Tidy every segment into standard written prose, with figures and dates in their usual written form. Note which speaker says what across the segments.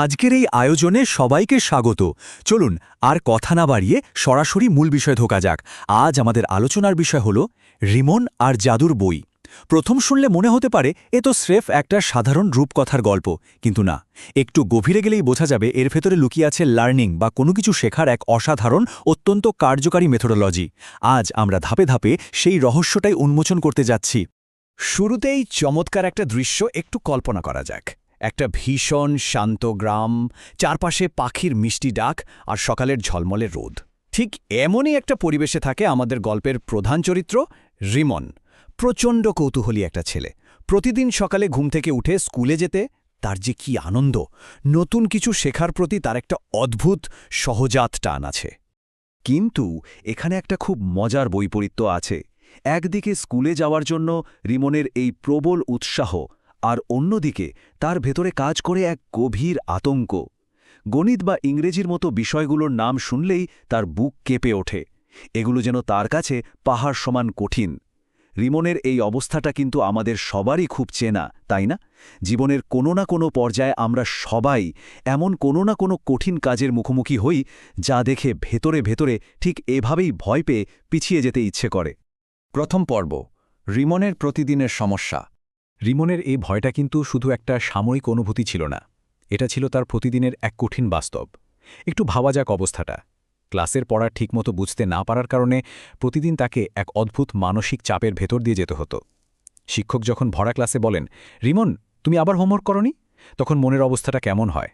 Speaker 1: আজকের এই আয়োজনে সবাইকে স্বাগত। চলুন আর কথা না বাড়িয়ে সরাসরি মূল বিষয়ে ঢোকা যাক। আজ আমাদের আলোচনার বিষয় হল রিমন আর জাদুর বই। প্রথম শুনলে মনে হতে পারে এ তো স্রেফ একটা সাধারণ রূপকথার গল্প, কিন্তু না, একটু গভীরে গেলেই বোঝা যাবে এর ভেতরে লুকিয়ে আছে লার্নিং বা কোনো কিছু শেখার এক অসাধারণ, অত্যন্ত কার্যকারী মেথোডোলজি। আজ আমরা ধাপে ধাপে সেই রহস্যটাই উন্মোচন করতে যাচ্ছি।
Speaker 2: শুরুতেই চমৎকার একটা দৃশ্য একটু কল্পনা করা যাক। একটা ভীষণ শান্ত গ্রাম, চারপাশে পাখির মিষ্টি ডাক আর সকালের ঝলমলে রোদ। ঠিক এমনই একটা পরিবেশে থাকে আমাদের গল্পের প্রধান চরিত্র রিমন। প্রচণ্ড কৌতূহলী একটা ছেলে। প্রতিদিন সকালে ঘুম থেকে উঠে স্কুলে যেতে তার যে কি আনন্দ! নতুন কিছু শেখার প্রতি তার একটা অদ্ভুত সহজাত টান আছে। কিন্তু এখানে একটা খুব মজার বৈপরীত্য আছে। একদিকে স্কুলে যাওয়ার জন্য রিমনের এই প্রবল উৎসাহ, আর অন্যদিকে তার ভেতরে কাজ করে এক গভীর আতঙ্ক। গণিত বা ইংরেজির মতো বিষয়গুলোর নাম শুনলেই তার বুক কেঁপে ওঠে। এগুলো যেন তার কাছে পাহাড় সমান কঠিন। রিমনের এই অবস্থাটা কিন্তু আমাদের সবারই খুব চেনা, তাই না? জীবনের কোনো না কোনো পর্যায়ে আমরা সবাই এমন কোনো না কোনো কঠিন কাজের মুখোমুখি হই, যা দেখে ভেতরে ভেতরে ঠিক এভাবেই ভয় পেয়ে পিছিয়ে যেতে ইচ্ছে করে। প্রথম পর্ব, রিমনের প্রতিদিনের সমস্যা।
Speaker 3: রিমনের এই ভয়টা কিন্তু শুধু একটা সাময়িক অনুভূতি ছিল না, এটা ছিল তার প্রতিদিনের এক কঠিন বাস্তব। একটু ভাবা যাক অবস্থাটা। ক্লাসের পড়া ঠিকমতো বুঝতে না পারার কারণে প্রতিদিন তাকে এক অদ্ভুত মানসিক চাপের ভেতর দিয়ে যেতে হতো। শিক্ষক যখন ভরা ক্লাসে বলেন, রিমন, তুমি আবার হোমওয়ার্ক করনি, তখন মনের অবস্থাটা কেমন হয়?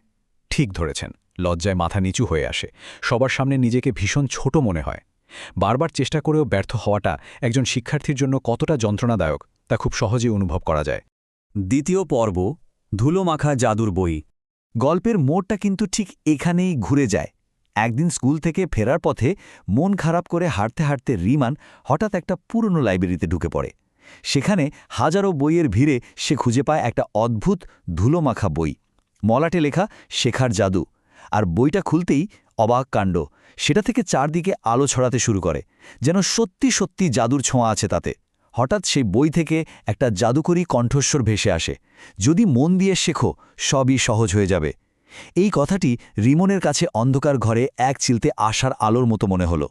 Speaker 3: ঠিক ধরেছেন, লজ্জায় মাথা নিচু হয়ে আসে। সবার সামনে নিজেকে ভীষণ ছোট মনে হয়। বারবার চেষ্টা করেও ব্যর্থ হওয়াটা একজন শিক্ষার্থীর জন্য কতটা যন্ত্রণাদায়ক তা খুব সহজেই অনুভব করা যায়।
Speaker 1: দ্বিতীয় পর্ব, ধুলোমাখা জাদুর বই। গল্পের মোড়টা কিন্তু ঠিক এখানেই ঘুরে যায়। একদিন স্কুল থেকে ফেরার পথে মন খারাপ করে হাঁটতে হাঁটতে রিমান হঠাৎ একটা পুরনো লাইব্রেরিতে ঢুকে পড়ে। সেখানে হাজারো বইয়ের ভিড়ে সে খুঁজে পায় একটা অদ্ভুত ধুলোমাখা বই, মলাটে লেখা শেখার জাদু। আর বইটা খুলতেই অবাক কাণ্ড, সেটা থেকে চারদিকে আলো ছড়াতে শুরু করে, যেন সত্যি সত্যি জাদুর ছোঁয়া আছে তাতে। হঠাৎ সেই বই থেকে একটা জাদুকরী কণ্ঠস্বর ভেসে আসে, যদি মন দিয়ে শেখো সবই সহজ হয়ে যাবে। এই কথাটি রিমনের কাছে অন্ধকার ঘরে এক চিলতে আশার আলোর মতো মনে হল।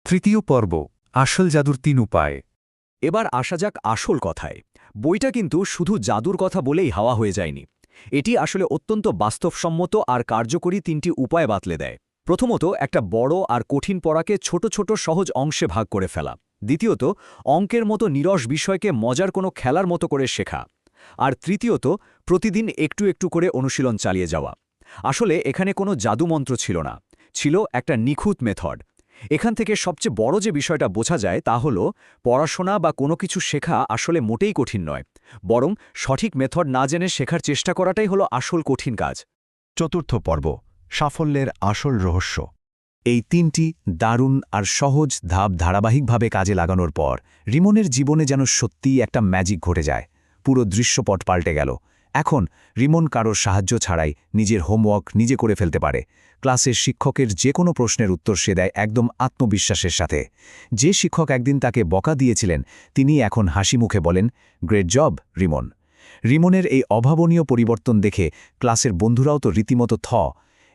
Speaker 3: তৃতীয় পর্ব, আসল জাদুর ৩ উপায়।
Speaker 2: এবার আসা যাক আসল কথায়। বইটা কিন্তু শুধু জাদুর কথা বলেই হাওয়া হয়ে যায়নি। এটি আসলে অত্যন্ত বাস্তবসম্মত আর কার্যকরী ৩টি উপায় বাতলে দেয়। প্রথমত, একটা বড় আর কঠিন পড়াকে ছোট ছোট সহজ অংশে ভাগ করে ফেলা। দ্বিতীয়ত, অঙ্কের মতো নিরস বিষয়কে মজার কোনো খেলার মতো করে শেখা। আর তৃতীয়ত, প্রতিদিন একটু একটু করে অনুশীলন চালিয়ে যাওয়া। আসলে এখানে কোনো জাদুমন্ত্র ছিল না, ছিল একটা নিখুঁত মেথড। এখান থেকে সবচেয়ে বড় যে বিষয়টা বোঝা যায় তা হল, পড়াশোনা বা কোনো কিছু শেখা আসলে মোটেই কঠিন নয়, বরং সঠিক মেথড না জেনে শেখার চেষ্টা করাটাই হলো আসল কঠিন কাজ।
Speaker 3: চতুর্থ পর্ব, সাফল্যের আসল রহস্য।
Speaker 1: এই ৩টি দারুণ আর সহজ ধাপ ধারাবাহিকভাবে কাজে লাগানোর পর রিমনের জীবনে যেন সত্যিই একটা ম্যাজিক ঘটে যায়। পুরো দৃশ্যপট পাল্টে গেল। এখন রিমন কারোর সাহায্য ছাড়াই নিজের হোমওয়ার্ক নিজে করে ফেলতে পারে। ক্লাসের শিক্ষকের যে কোনো প্রশ্নের উত্তর সে দেয় একদম আত্মবিশ্বাসের সাথে। যে শিক্ষক একদিন তাকে বকা দিয়েছিলেন, তিনি এখন হাসি মুখে বলেন, গ্রেট জব রিমন। রিমনের এই অভাবনীয় পরিবর্তন দেখে ক্লাসের বন্ধুরাও তো রীতিমতো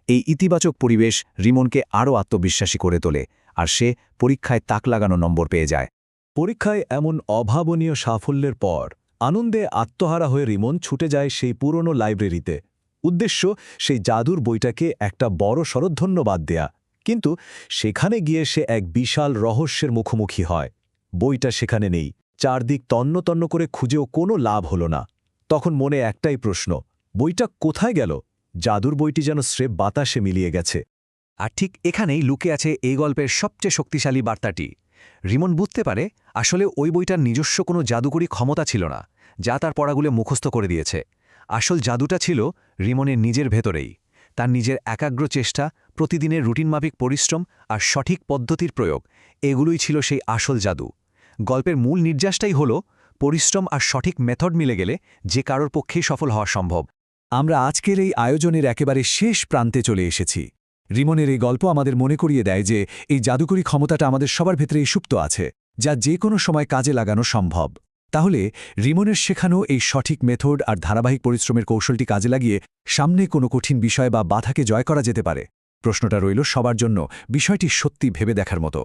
Speaker 1: এই ইতিবাচক পরিবেশ রিমনকে আরও আত্মবিশ্বাসী করে তোলে, আর সে পরীক্ষায় তাক লাগানো নম্বর পেয়ে যায়।
Speaker 4: পরীক্ষায় এমন অভাবনীয় সাফল্যের পর আনন্দে আত্মহারা হয়ে রিমন ছুটে যায় সেই পুরনো লাইব্রেরিতে। উদ্দেশ্য সেই জাদুর বইটাকে একটা বড় ধন্যবাদ দেয়া। কিন্তু সেখানে গিয়ে সে এক বিশাল রহস্যের মুখোমুখি হয়। বইটা সেখানে নেই। চারদিক তন্ন তন্ন করে খুঁজেও কোনো লাভ হলো না। তখন মনে একটাই প্রশ্ন, বইটা কোথায় গেল? জাদুর বইটি যেন স্রেফ বাতাসে মিলিয়ে গেছে।
Speaker 2: আর ঠিক এখানেই লুকে আছে এই গল্পের সবচেয়ে শক্তিশালী বার্তাটি। রিমন বুঝতে পারে আসলে ওই বইটার নিজস্ব কোনো জাদুকরী ক্ষমতা ছিল না, যা তার পড়াগুলো মুখস্থ করে দিয়েছে। আসল জাদুটা ছিল রিমনের নিজের ভেতরেই। তার নিজের একাগ্র চেষ্টা, প্রতিদিনের রুটিনমাফিক পরিশ্রম আর সঠিক পদ্ধতির প্রয়োগ, এগুলোই ছিল সেই আসল জাদু। গল্পের মূল নির্যাসটাই হল, পরিশ্রম আর সঠিক মেথড মিলে গেলে যে কারোর পক্ষেই সফল হওয়া সম্ভব।
Speaker 4: আমরা আজকের এই আয়োজনের একেবারে শেষ প্রান্তে চলে এসেছি। রিমনের এই গল্প আমাদের মনে করিয়ে দেয় যে এই জাদুকরী ক্ষমতাটা আমাদের সবার ভেতরেই সুপ্ত আছে, যা যে কোনো সময় কাজে লাগানো সম্ভব। তাহলে রিমনের শেখানো এই সঠিক মেথড আর ধারাবাহিক পরিশ্রমের কৌশলটি কাজে লাগিয়ে সামনে কোনো কঠিন বিষয় বা বাধাকে জয় করা যেতে পারে। প্রশ্নটা রইল সবার জন্য, বিষয়টি সত্যি ভেবে দেখার মতো।